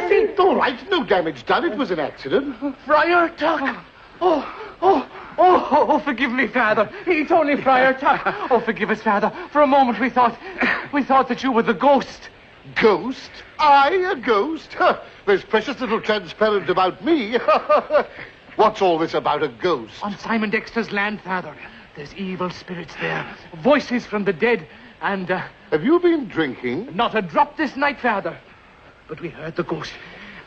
nothing. All right, no damage done. It was an accident. Friar Tuck. Oh, forgive me, Father. It's only Friar Tuck. Oh, forgive us, Father. For a moment we thought that you were the ghost. Ghost? I, a ghost? Huh, there's precious little transparent about me. What's all this about a ghost? On Simon Dexter's land, Father. There's evil spirits there. Voices from the dead. And, Have you been drinking? not a drop this night, Father. But we heard the ghost,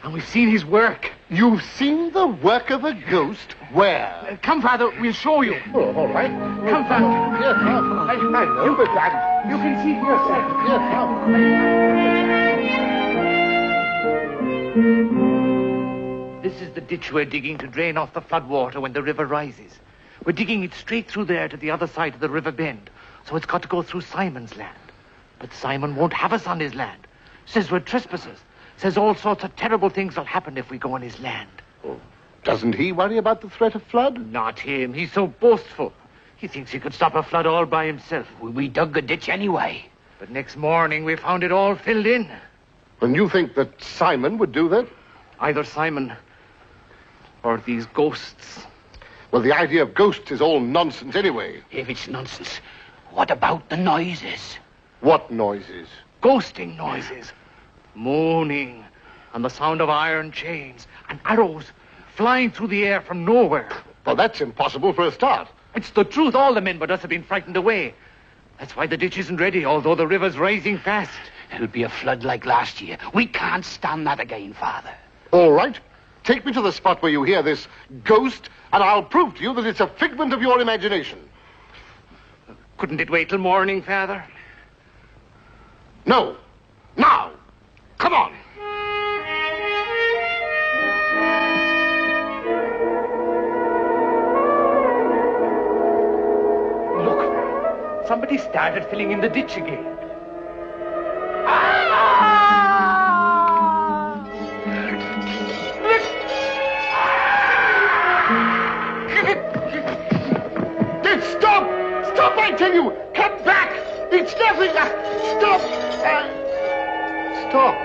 and we've seen his work. You've seen the work of a ghost? Where? Come, Father, we'll show you. Oh, all right. Come, Father. Yes, I know, but You can see for yourself. This is the ditch we're digging to drain off the flood water when the river rises. We're digging it straight through there to the other side of the river bend, so it's got to go through Simon's land. But Simon won't have us on his land. Says we're trespassers. Says all sorts of terrible things will happen if we go on his land. Oh, doesn't he worry about the threat of flood? Not him. He's so boastful. He thinks he could stop a flood all by himself. We dug a ditch anyway. But next morning we found it all filled in. And you think that Simon would do that? Either Simon or these ghosts. Well, the idea of ghosts is all nonsense anyway. If it's nonsense, what about the noises? What noises? Ghosting noises. Moaning. And the sound of iron chains. And arrows flying through the air from nowhere. Well, that's impossible for a start. It's the truth. All the men but us have been frightened away. That's why the ditch isn't ready, although the river's rising fast. It'll be a flood like last year. We can't stand that again, Father. All right. Take me to the spot where you hear this ghost, and I'll prove to you that it's a figment of your imagination. Couldn't it wait till morning, Father? No. Now. Come on. Look, somebody started filling in the ditch again. Stop! Stop, I tell you! Come back! It's nothing! Stop! Stop!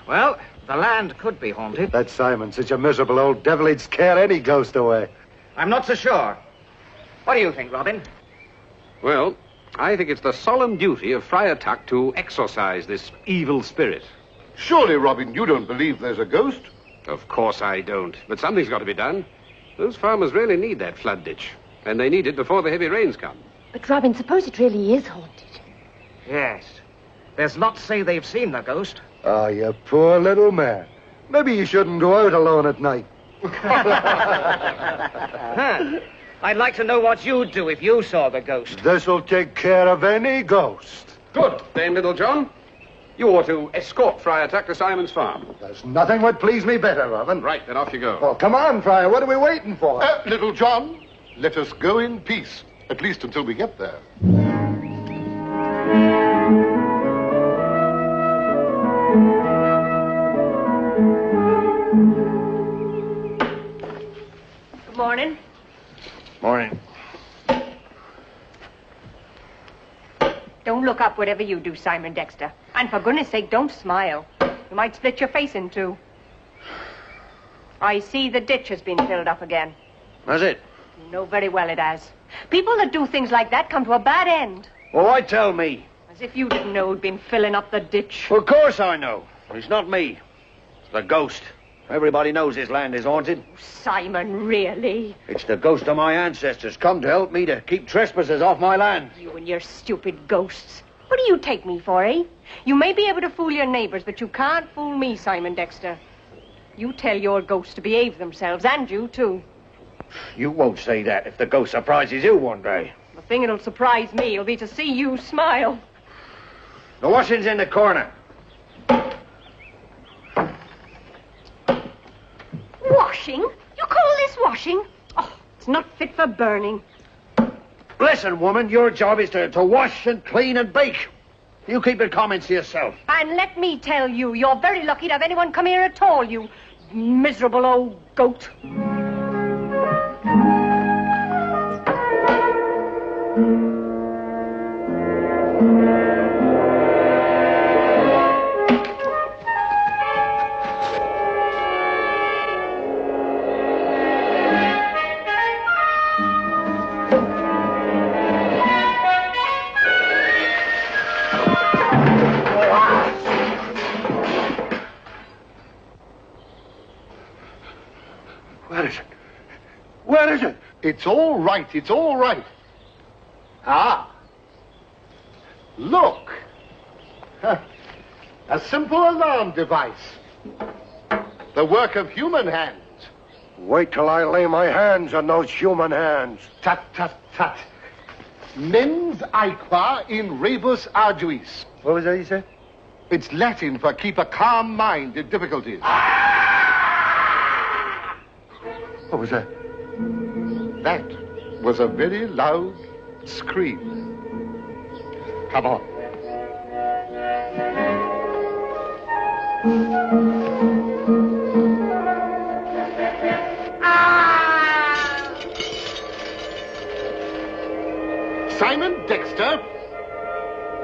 Well, the land could be haunted. That Simon, such a miserable old devil, he'd scare any ghost away. I'm not so sure. What do you think, Robin? Well, I think it's the solemn duty of Friar Tuck to exorcise this evil spirit. Surely, Robin, you don't believe there's a ghost? Of course I don't, but something's got to be done. Those farmers really need that flood ditch, and they need it before the heavy rains come. But, Robin, suppose it really is haunted. Yes. There's lots say they've seen the ghost. Oh, you poor little man. Maybe you shouldn't go out alone at night. Huh. I'd like to know what you'd do if you saw the ghost. This'll take care of any ghost. Good, Dame Littlejohn. You ought to escort Friar Tuck to Simon's farm. There's nothing would please me better, Robin. Right, then off you go. Oh, come on, Friar. What are we waiting for? Little John, let us go in peace, at least until we get there. Good morning. Morning. Don't look up whatever you do, Simon Dexter. And for goodness sake, don't smile. You might split your face in two. I see the ditch has been filled up again. Has it? You know very well it has. People that do things like that come to a bad end. Well, why tell me? As if you didn't know who'd been filling up the ditch. Well, of course I know. It's not me. It's the ghost. Everybody knows this land is haunted. Simon, really? It's the ghost of my ancestors come to help me to keep trespassers off my land. You and your stupid ghosts. What do you take me for, eh? You may be able to fool your neighbors, but you can't fool me, Simon Dexter. You tell your ghosts to behave themselves, and you, too. You won't say that if the ghost surprises you one day. The thing that'll surprise me will be to see you smile. The washing's in the corner. Washing? You call this washing? Oh, it's not fit for burning. Listen, woman, your job is to wash and clean and bake. You keep your comments to yourself. And let me tell you, you're very lucky to have anyone come here at all, you miserable old goat. Where is it? Where is it? It's all right. It's all right. Ah. Look. Huh. A simple alarm device. The work of human hands. Wait till I lay my hands on those human hands. Tut, tut, tut. Mens aequor in rebus arduis. What was that you said? It's Latin for keep a calm mind in difficulties. What was that? That was a very loud scream. Come on. Simon Dexter,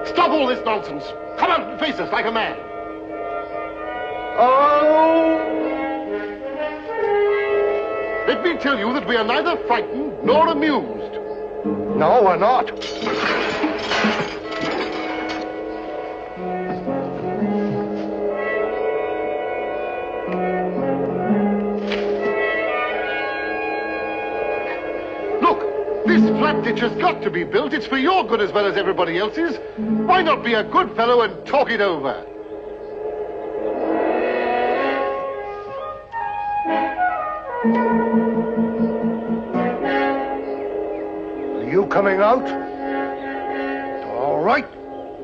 stop all this nonsense. Come out and face us like a man. Oh! Let me tell you that we are neither frightened nor amused. No, we're not. Look, this flat ditch has got to be built. It's for your good as well as everybody else's. Why not be a good fellow and talk it over? Are you coming out? All right.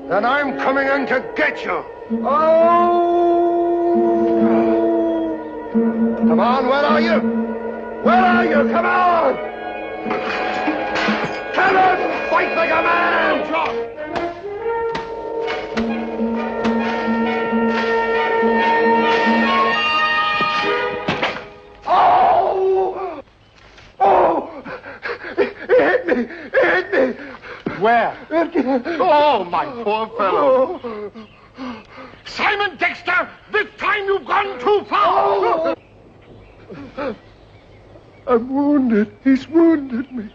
Then I'm coming in to get you. Oh! Come on, where are you? Where are you? Come on! Come on, fight like a man! Oh! Oh! It hit me! It hit me! Where? Oh, my poor fellow. Simon Dexter, this time you've gone too far. I'm wounded. He's wounded me.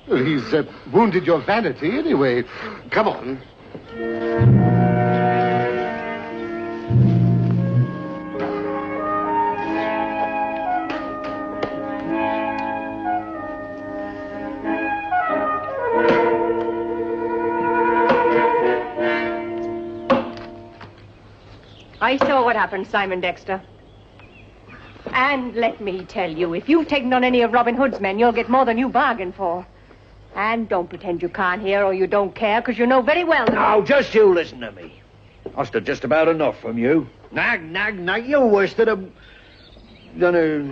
Well, he's wounded your vanity anyway. Come on. I saw what happened, Simon Dexter. And let me tell you, if you've taken on any of Robin Hood's men, you'll get more than you bargained for. And don't pretend you can't hear or you don't care, because you know very well that... Now, just you listen to me. I've stood just about enough from you. Nag, nag, nag. You're worse than a...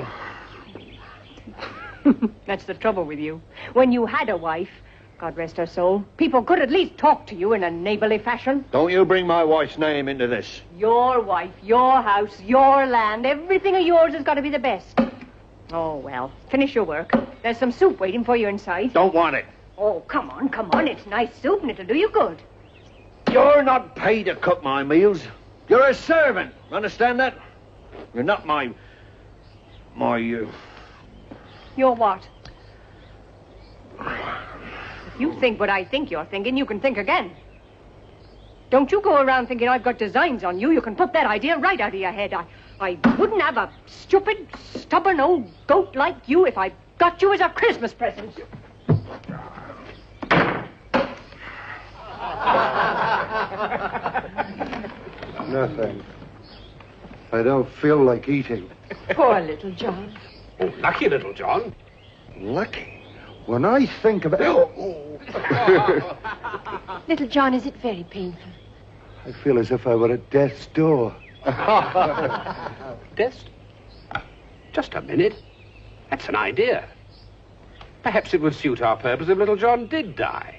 That's the trouble with you. When you had a wife, God rest her soul, people could at least talk to you in a neighborly fashion. Don't you bring my wife's name into this. Your wife, your house, your land, everything of yours has got to be the best. Oh, well, finish your work. There's some soup waiting for you inside. Don't want it. Oh, come on, come on. It's nice soup and it'll do you good. You're not paid to cook my meals. You're a servant. Understand that? You're not my... You're what? If you think what I think you're thinking, you can think again. Don't you go around thinking I've got designs on you. You can put that idea right out of your head. I wouldn't have a stupid, stubborn old goat like you if I got you as a Christmas present. Nothing. I don't feel like eating. Poor little John. Oh, lucky little John. Lucky. When I think of it... Little John, is it very painful? I feel as if I were at death's door. Death? Just a minute. That's an idea. Perhaps it would suit our purpose if little John did die.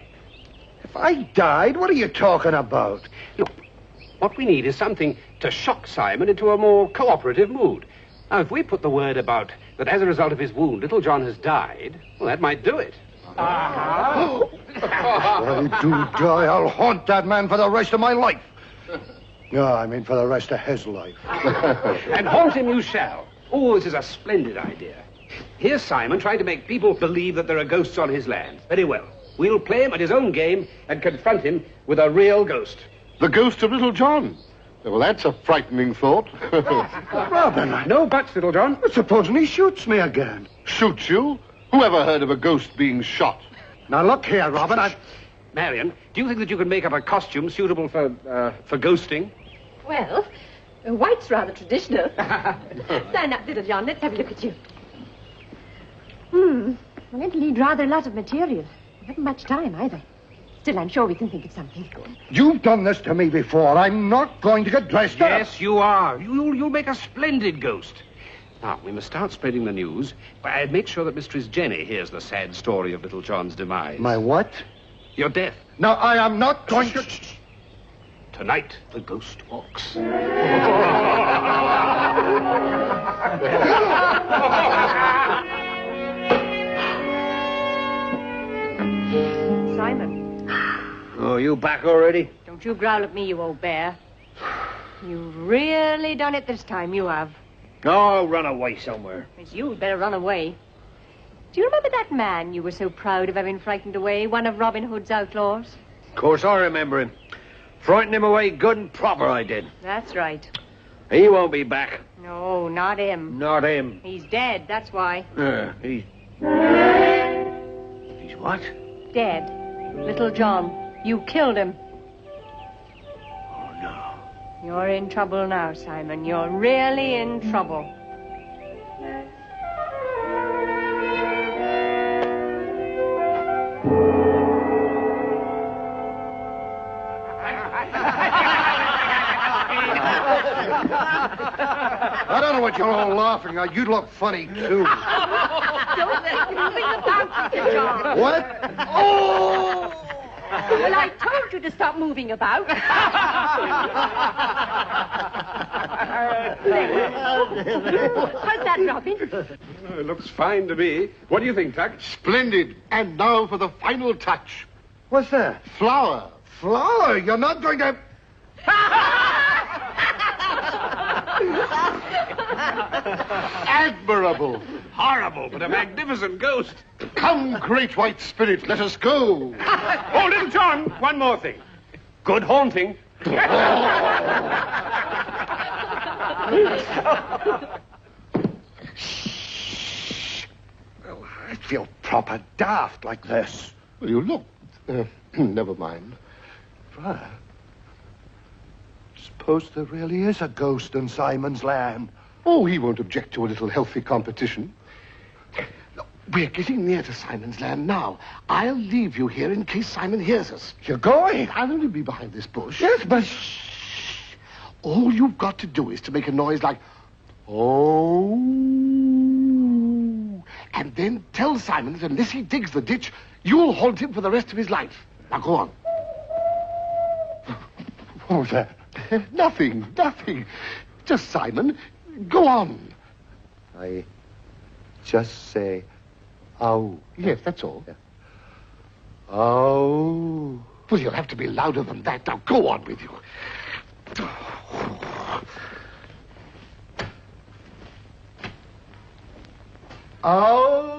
If I died, what are you talking about? Look, what we need is something to shock Simon into a more cooperative mood. Now, if we put the word about that as a result of his wound, little John has died, well, that might do it. If I do die, I'll haunt that man for the rest of my life. No, I mean for the rest of his life. And haunt him you shall. Oh, this is a splendid idea. Here's Simon trying to make people believe that there are ghosts on his land. Very well. We'll play him at his own game and confront him with a real ghost. The ghost of little John. Well, that's a frightening thought. Robin, No buts, little John. supposing he shoots me again. Shoot you? Who ever heard of a ghost being shot? Now look here, Robin, Marion, do you think that you can make up a costume suitable for ghosting? Well, white's rather traditional. Stand up, little John. Let's have a look at you. Well, it'll need rather a lot of material. We haven't much time, either. Still, I'm sure we can think of something. You've done this to me before. I'm not going to get dressed up. Yes, you are. You'll make a splendid ghost. Now, we must start spreading the news. I'd make sure that Mistress Jenny hears the sad story of little John's demise. My what? Your death. No, I am not going to... Tonight, the ghost walks. Simon, Oh, you back already? don't you growl at me, you old bear. You've really done it this time, you have. Oh, run away somewhere. It's you'd better run away. Do you remember that man you were so proud of having frightened away, one of Robin Hood's outlaws? Of course, I remember him. Frightened him away good and proper, I did. That's right. He won't be back. No, not him. Not him. He's dead, that's why. He's what? Dead. Little John. You killed him. Oh, no. You're in trouble now, Simon. You're really in trouble. I don't know what you're all laughing at. You look funny, too. Don't keep moving about, Mr. John. What? Oh! Well, I told you to stop moving about. How's that, Robin? It looks fine to me. What do you think, Tuck? Splendid. And now for the final touch. What's that? Flour. Flower? You're not going to... Admirable. Horrible, but a magnificent ghost. Come, great white spirit, let us go. Oh, little John, one more thing. Good haunting. Well, I feel proper daft like this. Well, you look... never mind. Friar, suppose there really is a ghost in Simon's land. Oh, he won't object to a little healthy competition. We're getting near to Simon's land now. I'll leave you here in case Simon hears us. You're going? I'll only be behind this bush. Yes, but... All you've got to do is to make a noise like, oh, and then tell Simon that unless he digs the ditch, you'll haunt him for the rest of his life. Now go on. What was that? Nothing. Just Simon. Go on. I just say, oh. Yes, that's all. Yeah. Oh. Well, you'll have to be louder than that. Now go on with you. Oh.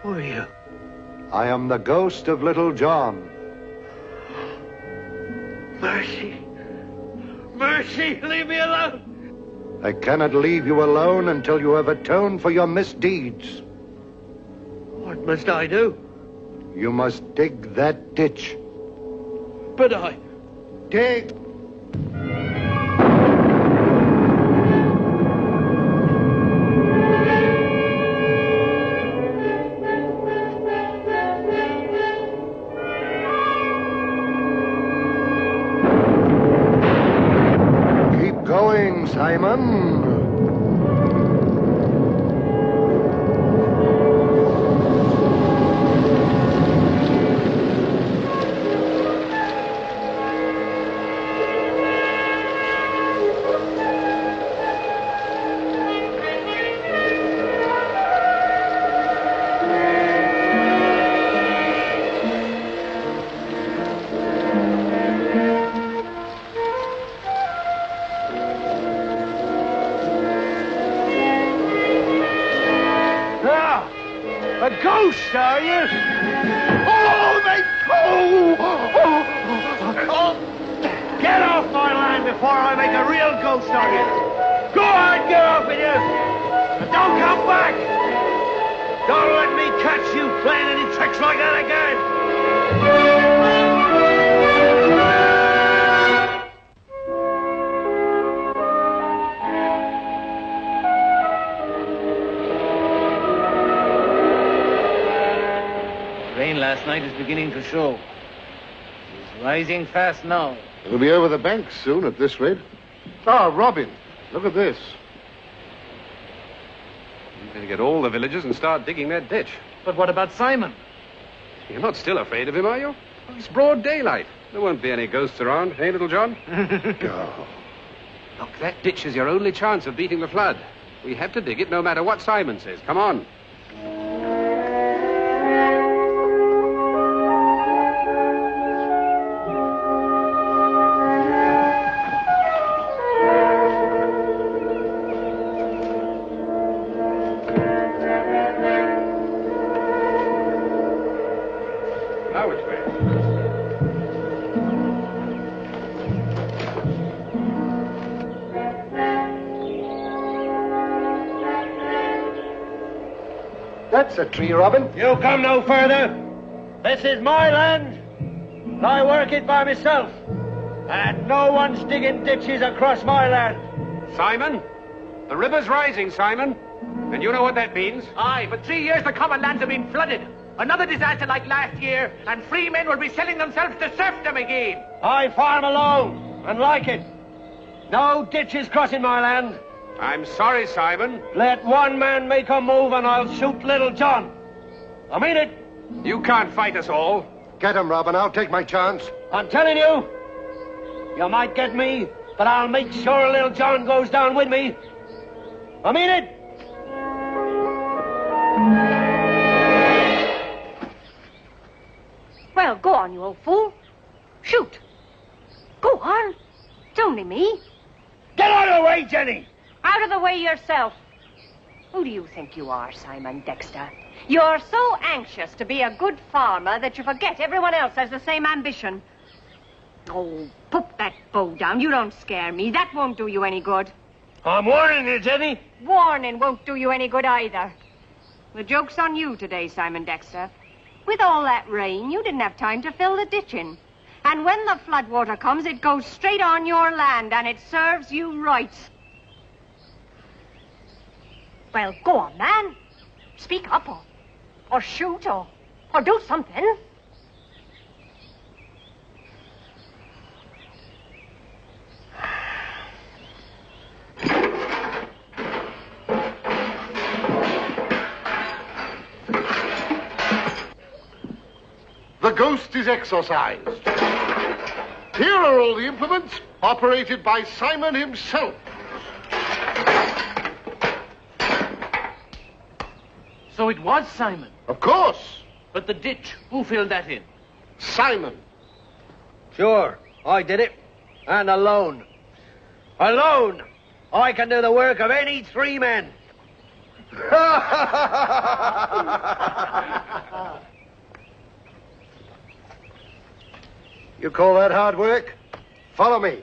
Who are you? I am the ghost of Little John. Mercy. Mercy, leave me alone. I cannot leave you alone until you have atoned for your misdeeds. What must I do? You must dig that ditch. But I... Dig! Keep going, Simon. A ghost, are you? Oh, they... Get off my land before I make a real ghost of you. Go on, get off with you. And don't come back. Don't let me catch you playing any tricks like that again. Rain last night is beginning to show. It's rising fast now. It'll be over the banks soon at this rate. Ah, Robin, look at this. You better get all the villagers and start digging that ditch. But what about Simon? You're not still afraid of him, are you? Oh, it's broad daylight. There won't be any ghosts around, eh, Little John? Oh. Look, that ditch is your only chance of beating the flood. We have to dig it no matter what Simon says. Come on. Now which way? That's a tree, Robin. You come no further. This is my land. And I work it by myself. And no one's digging ditches across my land. Simon? The river's rising, Simon. And you know what that means? Aye, for 3 years the common lands have been flooded. Another disaster like last year, and free men will be selling themselves to serfdom again. I farm alone and like it. No ditches crossing my land. I'm sorry, Simon. Let one man make a move and I'll shoot Little John. I mean it. You can't fight us all. Get him, Robin. I'll take my chance. I'm telling you. You might get me, but I'll make sure Little John goes down with me. I mean it. Well, go on, you old fool. Shoot. Go on. It's only me. Get out of the way, Jenny. Out of the way yourself. Who do you think you are, Simon Dexter? You're so anxious to be a good farmer that you forget everyone else has the same ambition. Oh, put that bow down. You don't scare me. That won't do you any good. I'm warning you, Jenny. Warning won't do you any good either. The joke's on you today, Simon Dexter. With all that rain, you didn't have time to fill the ditch in. And when the floodwater comes, it goes straight on your land, and it serves you right. Well, go on, man. Speak up, or shoot, or do something. The ghost is exorcised. Here are all the implements, operated by Simon himself. So it was Simon. Of course, But the ditch, who filled that in? Simon. Sure, I did it. And alone. Alone, I can do the work of any 3 men. You call that hard work? Follow me.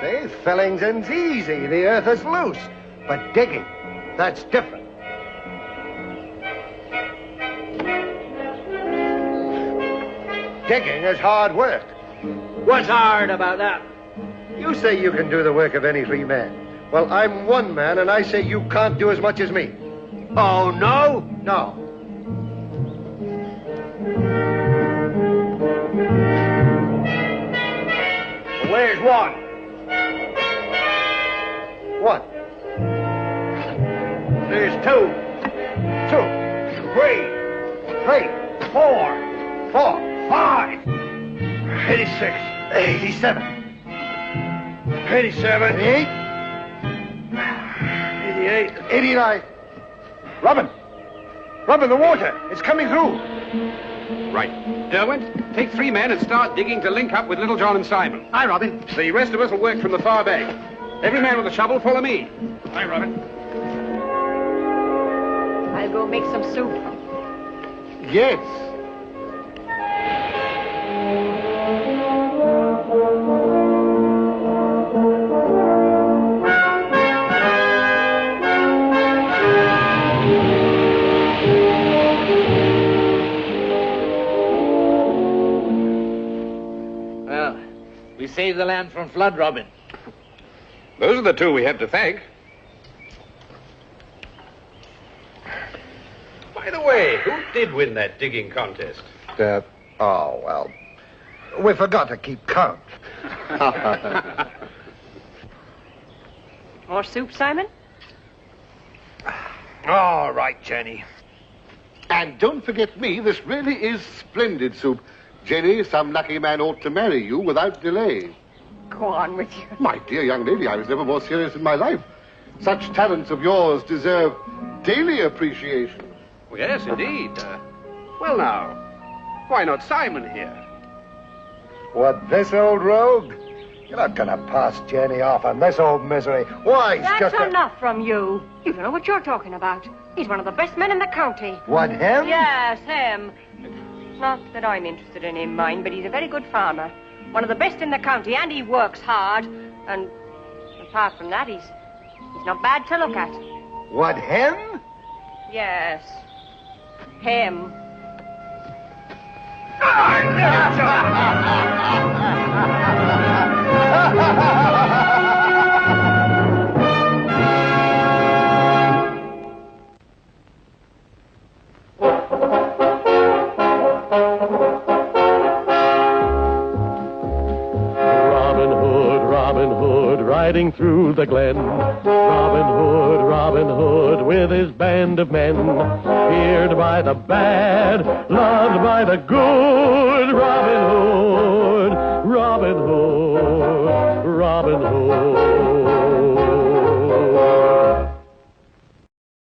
See, filling's easy. The earth is loose. But digging, that's different. Digging is hard work. What's hard about that? You say you can do the work of any 3 men. Well, I'm 1 man, and I say you can't do as much as me. Oh, no? No. Where's one? What? There's 2. 2. 3. 3. 4. 4. 5. 86. 87. 87. 88. 88. 89. Robin! Robin, the water! It's coming through! Right. Derwent, take 3 men and start digging to link up with Little John and Simon. Aye, Robin. The rest of us will work from the far bank. Every man with a shovel, follow me. Hi, Robin. I'll go make some soup. Yes. Well, we saved the land from flood, Robin. Those are the 2 we had to thank. By the way, who did win that digging contest? Oh, well, we forgot to keep count. More soup, Simon? All right, Jenny. And don't forget me, this really is splendid soup. Jenny, some lucky man ought to marry you without delay. Go on with you. My dear young lady, I was never more serious in my life. Such talents of yours deserve daily appreciation. Well, yes, indeed. Well, now, why not Simon here? What, this old rogue? You're not gonna pass Jenny off on this old misery. Why, he's That's just a... enough from you. You don't know what you're talking about. He's one of the best men in the county. What, him? Yes, him. Not that I'm interested in him, mind, but he's a very good farmer. One of the best in the county, and he works hard. And apart from that, he's not bad to look at. What, him? Yes, him. Riding through the glen, Robin Hood, with his band of men, feared by the bad, loved by the good,